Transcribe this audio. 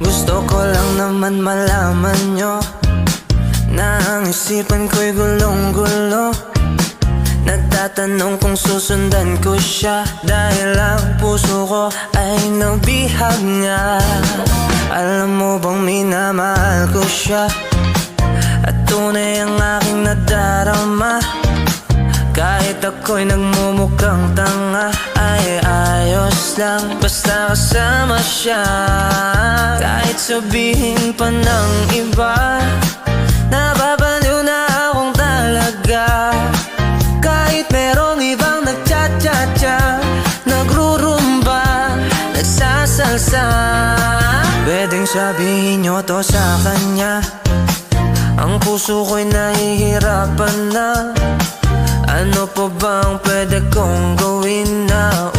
Gusto ko lang naman malaman nyo na ang isipan ko'y gulong-gulo. Nagtatanong kung susundan ko siya, dahil ang puso ko ay nabihag nga. Alam mo bang minamahal ko siya, at tunay ang aking nadarama. Kahit ako'y nagmumukhang tanga, ay ayos lang basta kasama siya. Kahit sabihin pa ng iba, nababaliw na akong talaga. Kahit merong ibang nagcha-cha-cha, nagrurumba, nagsasalsa, pwedeng sabihin nyo to sa kanya. Ang puso ko'y nahihirapan na. Ano pa bang pwede kong gawin na